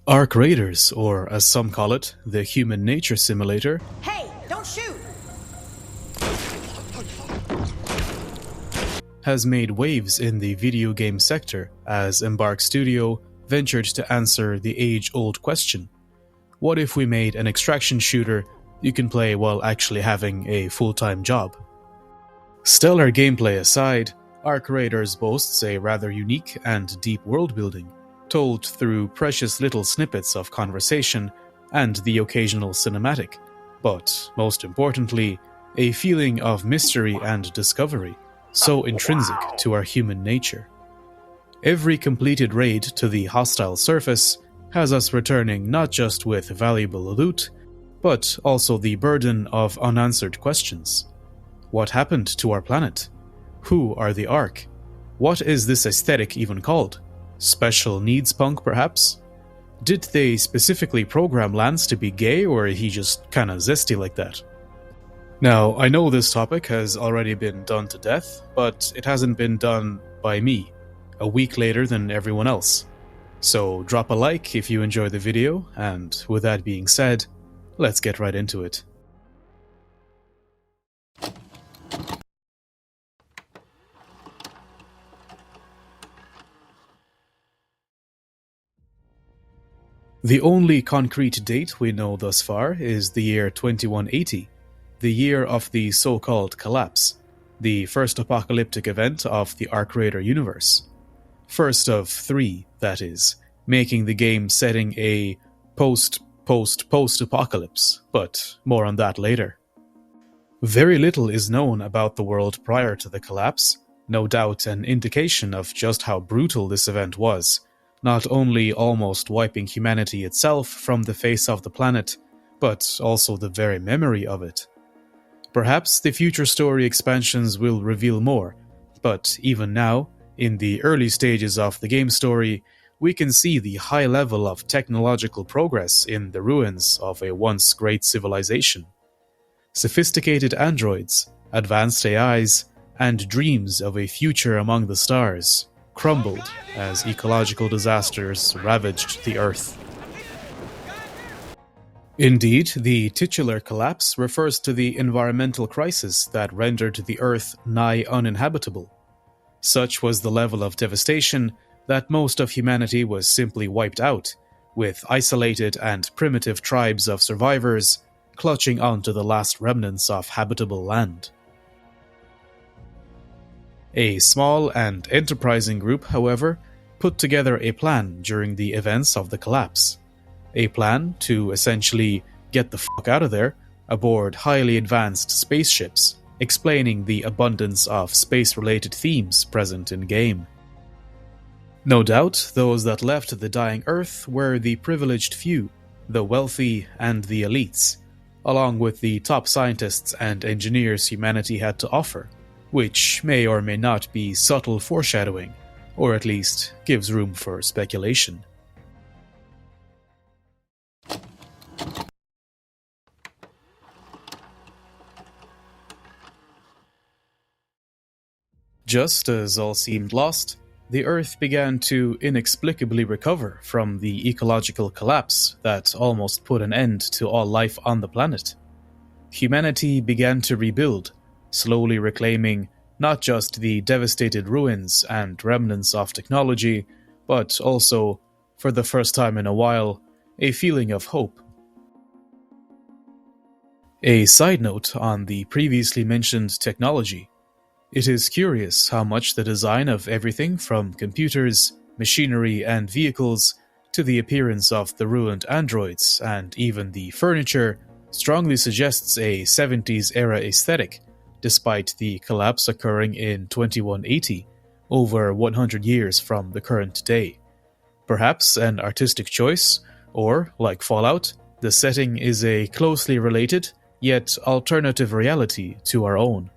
Arc Raiders, or as some call it, the Human Nature Simulator, Hey, don't shoot! has made waves in the video game sector as Embark Studio ventured to answer the age-old question: what if we made an extraction shooter you can play while actually having a full-time job? Stellar gameplay aside, Arc Raiders boasts a rather unique and deep world-building, told through precious little snippets of conversation and the occasional cinematic, but, most importantly, a feeling of mystery and discovery, so intrinsic to our human nature. Every completed raid to the hostile surface has us returning not just with valuable loot, but also the burden of unanswered questions. What happened to our planet? Who are the Ark? What is this aesthetic even called? Special needs punk, perhaps? Did they specifically program Lance to be gay, or he just kinda zesty like that? Now, I know this topic has already been done to death, but it hasn't been done by me, a week later than everyone else. So drop a like if you enjoy the video, and with that being said, let's get right into it. The only concrete date we know thus far is the year 2180, the year of the so-called collapse, the first apocalyptic event of the Arc Raider universe. First of three, that is, making the game setting a post-apocalypse, but more on that later. Very little is known about the world prior to the collapse, no doubt an indication of just how brutal this event was, not only almost wiping humanity itself from the face of the planet, but also the very memory of it. Perhaps the future story expansions will reveal more, but even now, in the early stages of the game story, we can see the high level of technological progress in the ruins of a once great civilization. Sophisticated androids, advanced AIs, and dreams of a future among the stars crumbled as ecological disasters ravaged the Earth. Indeed, the titular collapse refers to the environmental crisis that rendered the Earth nigh uninhabitable. Such was the level of devastation that most of humanity was simply wiped out, with isolated and primitive tribes of survivors clutching onto the last remnants of habitable land. A small and enterprising group, however, put together a plan during the events of the collapse. A plan to essentially get the fuck out of there aboard highly advanced spaceships, explaining the abundance of space-related themes present in-game. No doubt, those that left the dying Earth were the privileged few, the wealthy and the elites, along with the top scientists and engineers humanity had to offer, which may or may not be subtle foreshadowing, or at least gives room for speculation. Just as all seemed lost, the Earth began to inexplicably recover from the ecological collapse that almost put an end to all life on the planet. Humanity began to rebuild, slowly reclaiming not just the devastated ruins and remnants of technology, but also, for the first time in a while, a feeling of hope. A side note on the previously mentioned technology. It is curious how much the design of everything from computers, machinery, and vehicles to the appearance of the ruined androids and even the furniture strongly suggests a 70s era aesthetic, despite the collapse occurring in 2180, over 100 years from the current day. Perhaps an artistic choice, or, like Fallout, the setting is a closely related, yet alternative reality to our own.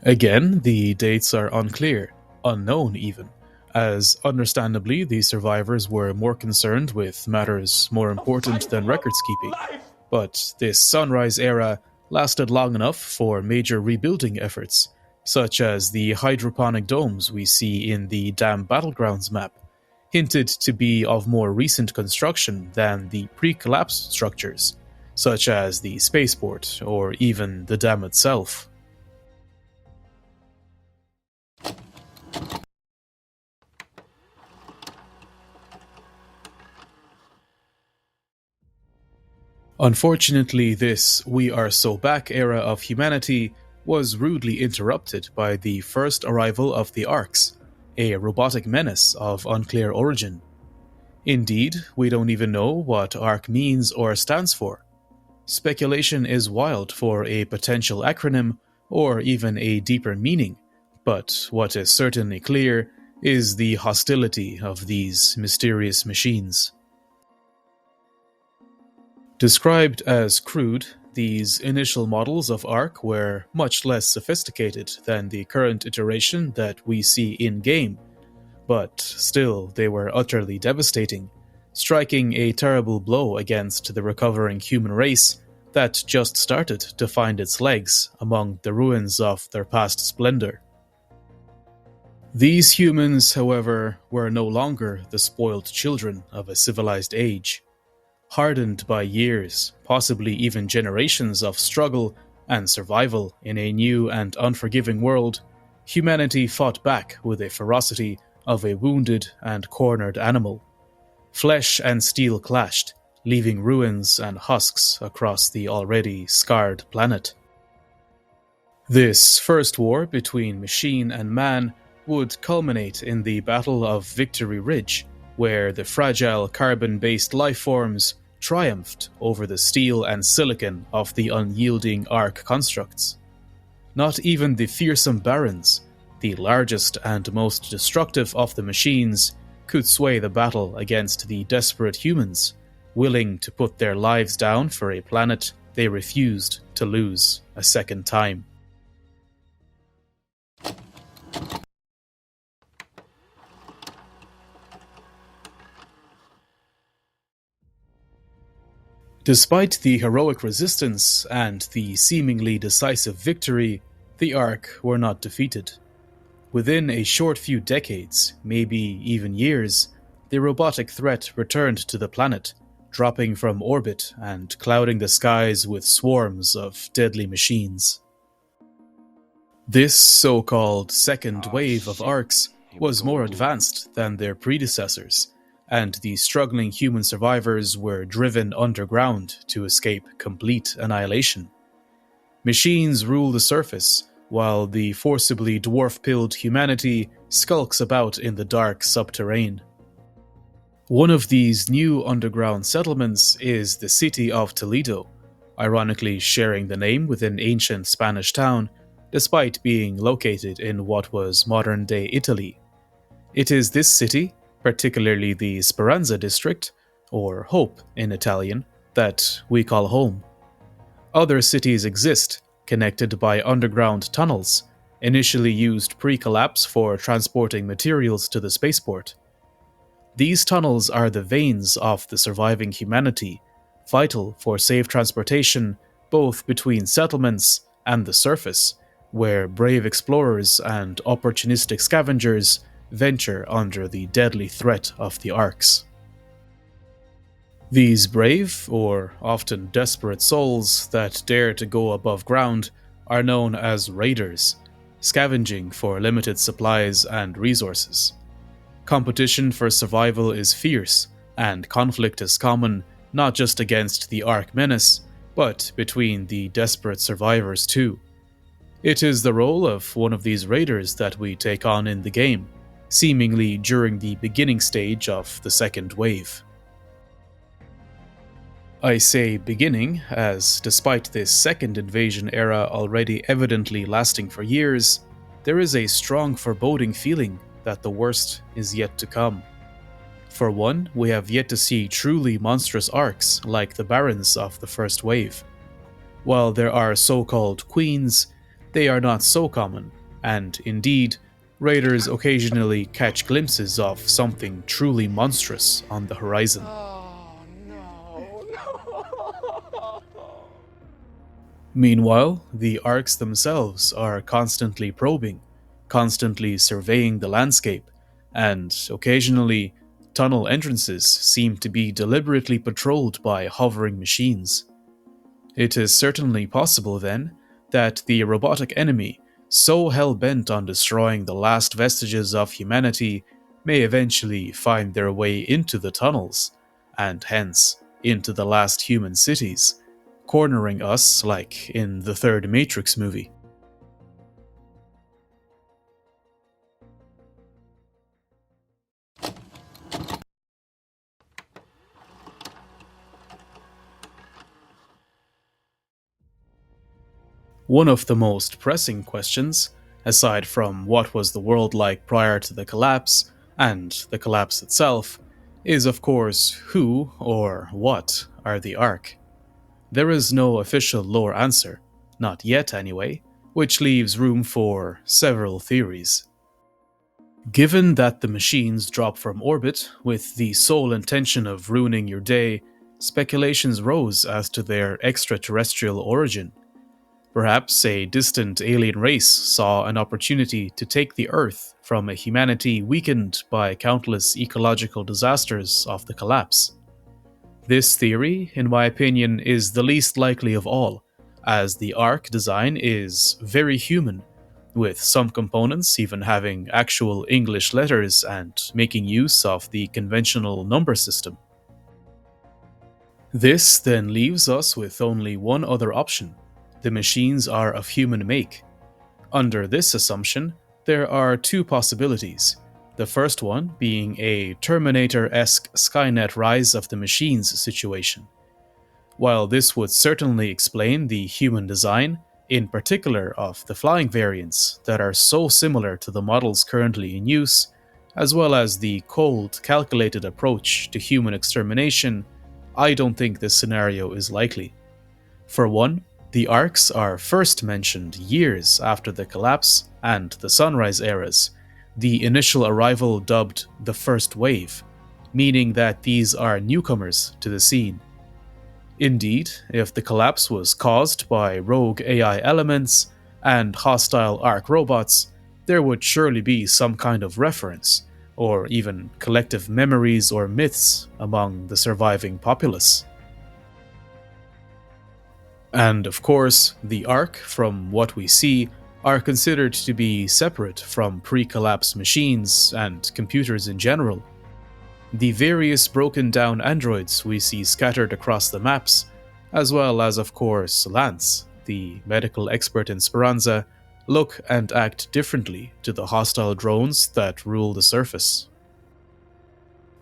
Again, the dates are unclear, unknown even, as understandably the survivors were more concerned with matters more important than records keeping. But this Sunrise era lasted long enough for major rebuilding efforts, such as the hydroponic domes we see in the Dam Battlegrounds map, hinted to be of more recent construction than the pre-collapse structures, such as the spaceport or even the dam itself. Unfortunately, this "we are so back" era of humanity was rudely interrupted by the first arrival of the Arks, a robotic menace of unclear origin. Indeed, we don't even know what ARK means or stands for. Speculation is wild for a potential acronym or even a deeper meaning, but what is certainly clear is the hostility of these mysterious machines. Described as crude, these initial models of ARK were much less sophisticated than the current iteration that we see in-game, but still they were utterly devastating, striking a terrible blow against the recovering human race that just started to find its legs among the ruins of their past splendor. These humans, however, were no longer the spoiled children of a civilized age. Hardened by years, possibly even generations of struggle and survival in a new and unforgiving world, humanity fought back with a ferocity of a wounded and cornered animal. Flesh and steel clashed, leaving ruins and husks across the already scarred planet. This first war between machine and man would culminate in the Battle of Victory Ridge, where the fragile carbon-based lifeforms triumphed over the steel and silicon of the unyielding ARK constructs. Not even the fearsome Barons, the largest and most destructive of the machines, could sway the battle against the desperate humans, willing to put their lives down for a planet they refused to lose a second time. Despite the heroic resistance and the seemingly decisive victory, the ARK were not defeated. Within a short few decades, maybe even years, the robotic threat returned to the planet, dropping from orbit and clouding the skies with swarms of deadly machines. This so-called second wave of ARKs was more advanced than their predecessors, and the struggling human survivors were driven underground to escape complete annihilation. Machines rule the surface, while the forcibly dwarf-pilled humanity skulks about in the dark subterrane. One of these new underground settlements is the city of Toledo, ironically sharing the name with an ancient Spanish town, despite being located in what was modern-day Italy. It is this city, particularly the Speranza district, or Hope in Italian, that we call home. Other cities exist, connected by underground tunnels, initially used pre-collapse for transporting materials to the spaceport. These tunnels are the veins of the surviving humanity, vital for safe transportation both between settlements and the surface, where brave explorers and opportunistic scavengers venture under the deadly threat of the ARKs. These brave, or often desperate souls that dare to go above ground are known as raiders, scavenging for limited supplies and resources. Competition for survival is fierce, and conflict is common not just against the ARK menace, but between the desperate survivors too. It is the role of one of these raiders that we take on in the game, seemingly during the beginning stage of the second wave. I say beginning, as despite this second invasion era already evidently lasting for years, there is a strong foreboding feeling that the worst is yet to come. For one, we have yet to see truly monstrous ARKs like the Barons of the first wave. While there are so-called queens, they are not so common, and indeed, raiders occasionally catch glimpses of something truly monstrous on the horizon. Meanwhile, the ARKs themselves are constantly probing, constantly surveying the landscape, and occasionally tunnel entrances seem to be deliberately patrolled by hovering machines. It is certainly possible, then, that the robotic enemy, so hell-bent on destroying the last vestiges of humanity, may eventually find their way into the tunnels, and hence into the last human cities, cornering us like in the third Matrix movie. One of the most pressing questions, aside from what was the world like prior to the collapse, and the collapse itself, is of course who or what are the Ark? There is no official lore answer, not yet anyway, which leaves room for several theories. Given that the machines drop from orbit with the sole intention of ruining your day, speculations rose as to their extraterrestrial origin. Perhaps a distant alien race saw an opportunity to take the Earth from a humanity weakened by countless ecological disasters of the collapse. This theory, in my opinion, is the least likely of all, as the Ark design is very human, with some components even having actual English letters and making use of the conventional number system. This then leaves us with only one other option. The machines are of human make. Under this assumption, there are two possibilities. The first one being a Terminator-esque Skynet Rise of the Machines situation. While this would certainly explain the human design, in particular of the flying variants that are so similar to the models currently in use, as well as the cold, calculated approach to human extermination, I don't think this scenario is likely. For one, the Arks are first mentioned years after the collapse and the Sunrise eras, the initial arrival dubbed the First Wave, meaning that these are newcomers to the scene. Indeed, if the collapse was caused by rogue AI elements and hostile Ark robots, there would surely be some kind of reference, or even collective memories or myths among the surviving populace. And of course, the Ark, from what we see, are considered to be separate from pre-collapse machines and computers in general. The various broken down androids we see scattered across the maps, as well as of course Lance, the medical expert in Speranza, look and act differently to the hostile drones that rule the surface.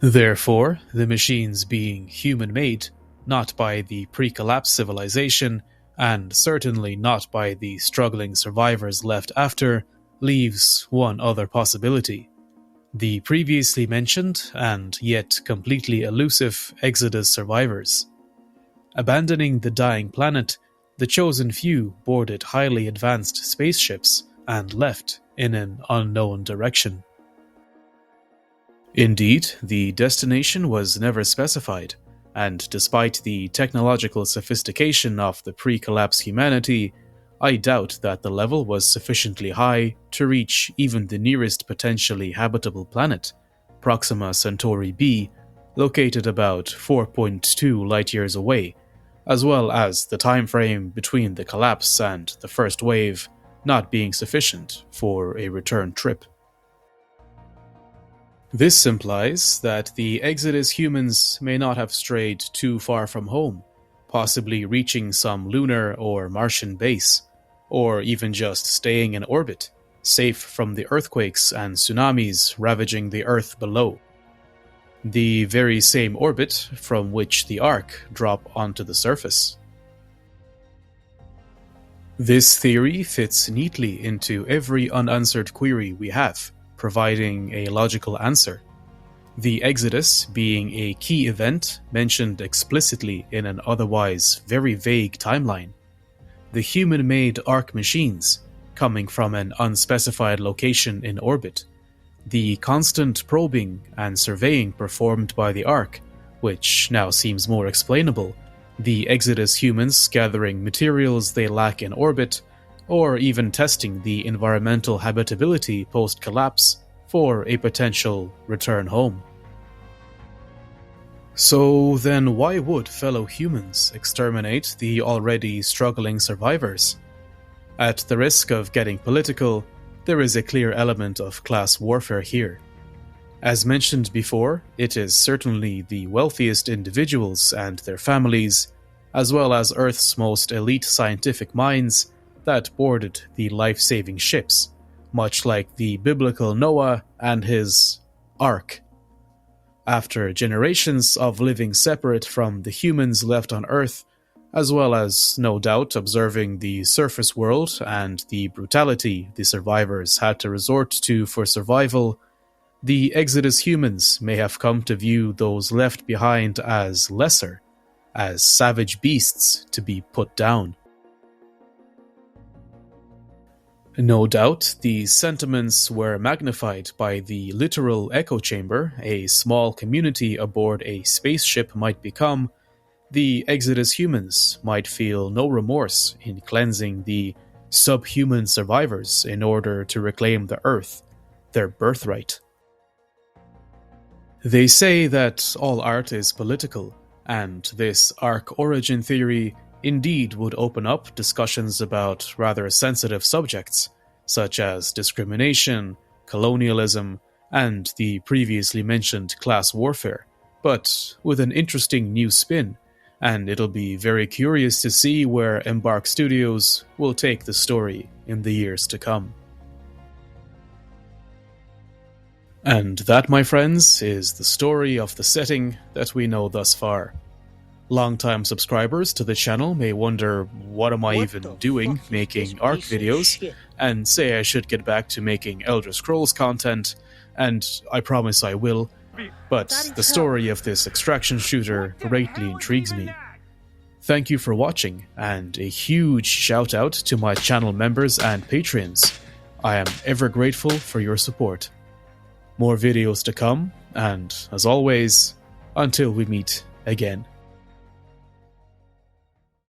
Therefore, the machines being human-made, not by the pre-collapse civilization, and certainly not by the struggling survivors left after, leaves one other possibility. The previously mentioned, and yet completely elusive, Exodus survivors. Abandoning the dying planet, the chosen few boarded highly advanced spaceships and left in an unknown direction. Indeed, the destination was never specified, and despite the technological sophistication of the pre-collapse humanity, I doubt that the level was sufficiently high to reach even the nearest potentially habitable planet, Proxima Centauri b, located about 4.2 light-years away, as well as the time frame between the collapse and the first wave not being sufficient for a return trip. This implies that the Exodus humans may not have strayed too far from home, possibly reaching some lunar or Martian base, or even just staying in orbit, safe from the earthquakes and tsunamis ravaging the Earth below. The very same orbit from which the Ark drop onto the surface. This theory fits neatly into every unanswered query we have, providing a logical answer. The Exodus being a key event mentioned explicitly in an otherwise very vague timeline. The human-made Ark machines, coming from an unspecified location in orbit. The constant probing and surveying performed by the Ark, which now seems more explainable. The Exodus humans gathering materials they lack in orbit, or even testing the environmental habitability post-collapse for a potential return home. So then why would fellow humans exterminate the already struggling survivors? At the risk of getting political, there is a clear element of class warfare here. As mentioned before, it is certainly the wealthiest individuals and their families, as well as Earth's most elite scientific minds, that boarded the life-saving ships, much like the biblical Noah and his Ark. After generations of living separate from the humans left on Earth, as well as, no doubt, observing the surface world and the brutality the survivors had to resort to for survival, the Exodus humans may have come to view those left behind as lesser, as savage beasts to be put down. No doubt, these sentiments were magnified by the literal echo chamber a small community aboard a spaceship might become. The Exodus humans might feel no remorse in cleansing the subhuman survivors in order to reclaim the Earth, their birthright. They say that all art is political, and this Ark origin theory indeed would open up discussions about rather sensitive subjects, such as discrimination, colonialism, and the previously mentioned class warfare, but with an interesting new spin, and it'll be very curious to see where Embark Studios will take the story in the years to come. And that, my friends, is the story of the setting that we know thus far. Longtime subscribers to the channel may wonder, what am I even doing making Ark videos, and say I should get back to making Elder Scrolls content, and I promise I will, but the story of this extraction shooter greatly intrigues me. Thank you for watching, and a huge shout out to my channel members and patrons. I am ever grateful for your support. More videos to come, and as always, until we meet again.